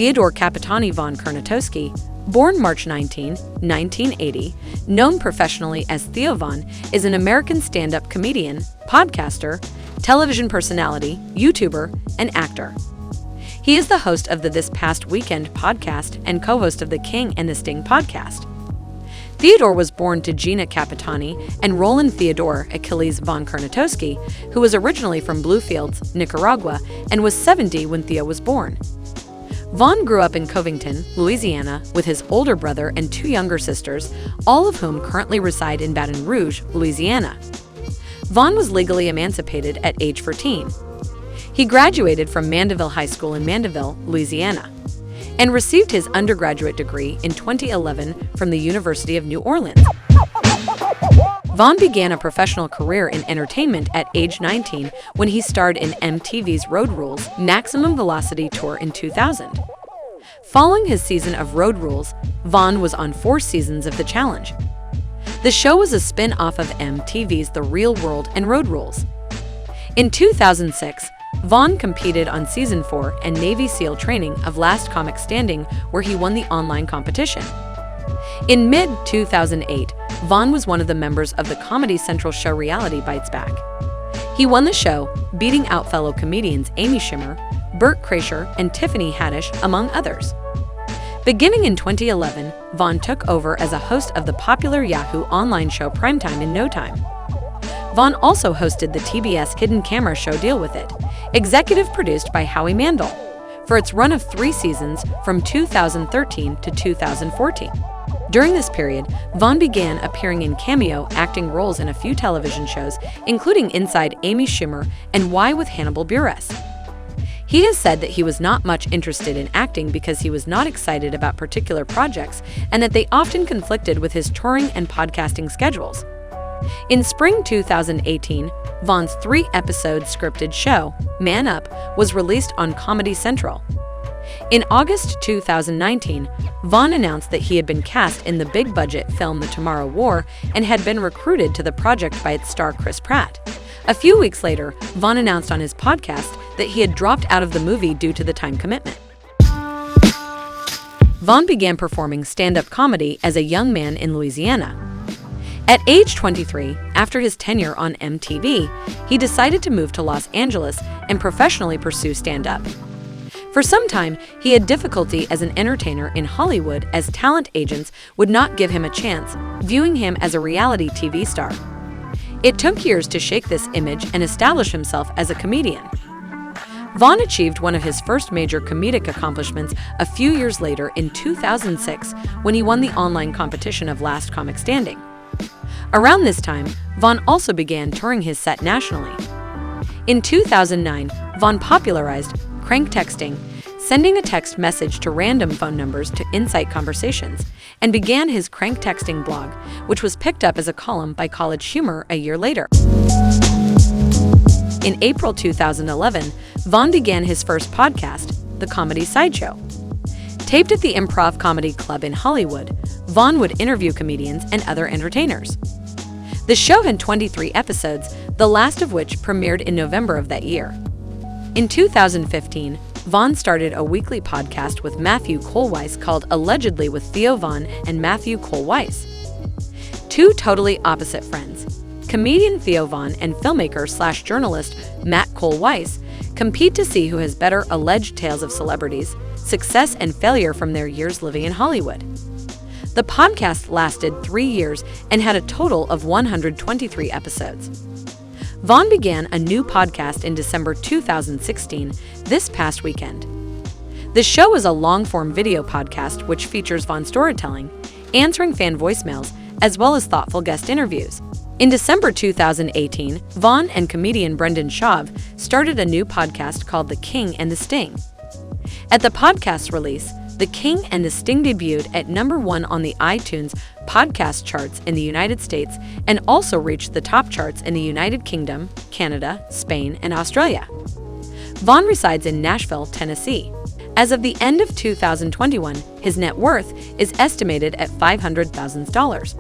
Theodor Capitani von Kurnatowski, born March 19, 1980, known professionally as Theo Von, is an American stand-up comedian, podcaster, television personality, YouTuber, and actor. He is the host of the This Past Weekend podcast and co-host of the King and the Sting podcast. Theodor was born to Gina Capitani and Roland Theodor Achilles von Kurnatowski, who was originally from Bluefields, Nicaragua, and was 70 when Theo was born. Von grew up in Covington, Louisiana, with his older brother and two younger sisters, all of whom currently reside in Baton Rouge, Louisiana. Von was legally emancipated at age 14. He graduated from Mandeville High School in Mandeville, Louisiana, and received his undergraduate degree in 2011 from the University of New Orleans. Von began a professional career in entertainment at age 19 when he starred in MTV's Road Rules Maximum Velocity Tour in 2000. Following his season of Road Rules, Von was on 4 seasons of The Challenge. The show was a spin-off of MTV's The Real World and Road Rules. In 2006, Von competed on Season 4 and Navy SEAL training of Last Comic Standing, where he won the online competition. In mid-2008, Von was one of the members of the Comedy Central show Reality Bites Back. He won the show, beating out fellow comedians Amy Schumer, Bert Kreischer, and Tiffany Haddish, among others. Beginning in 2011, Von took over as a host of the popular Yahoo online show Primetime in No Time. Von also hosted the TBS Hidden Camera show Deal With It, executive produced by Howie Mandel, for its run of 3 seasons from 2013 to 2014. During this period, Von began appearing in cameo acting roles in a few television shows, including Inside Amy Schumer and Why with Hannibal Buress. He has said that he was not much interested in acting because he was not excited about particular projects and that they often conflicted with his touring and podcasting schedules. In spring 2018, Von's 3-episode scripted show, Man Up, was released on Comedy Central. In August 2019, Von announced that he had been cast in the big-budget film The Tomorrow War and had been recruited to the project by its star Chris Pratt. A few weeks later, Von announced on his podcast that he had dropped out of the movie due to the time commitment. Von began performing stand-up comedy as a young man in Louisiana. At age 23, after his tenure on MTV, he decided to move to Los Angeles and professionally pursue stand-up. For some time, he had difficulty as an entertainer in Hollywood as talent agents would not give him a chance, viewing him as a reality TV star. It took years to shake this image and establish himself as a comedian. Von achieved one of his first major comedic accomplishments a few years later in 2006 when he won the online competition of Last Comic Standing. Around this time, Von also began touring his set nationally. In 2009, Von popularized crank texting, sending a text message to random phone numbers to incite conversations, and began his crank texting blog, which was picked up as a column by College Humor a year later. In April 2011, Von began his first podcast, The Comedy Sideshow. Taped at the Improv Comedy Club in Hollywood, Von would interview comedians and other entertainers. The show had 23 episodes, the last of which premiered in November of that year. In 2015, Von started a weekly podcast with Matthew Kohlweiss called Allegedly with Theo Von and Matthew Kohlweiss. Two totally opposite friends, comedian Theo Von and filmmaker/journalist Matt Kohlweiss, compete to see who has better alleged tales of celebrities, success and failure from their years living in Hollywood. The podcast lasted 3 years and had a total of 123 episodes. Von began a new podcast in December 2016, This Past Weekend. The show is a long-form video podcast which features Von storytelling, answering fan voicemails, as well as thoughtful guest interviews. In December 2018, Von and comedian Brendan Schaub started a new podcast called The King and the Sting. At the podcast's release, The King and the Sting debuted at #1 on the iTunes podcast charts in the United States and also reached the top charts in the United Kingdom, Canada, Spain, and Australia. Von resides in Nashville, Tennessee. As of the end of 2021, his net worth is estimated at $500,000.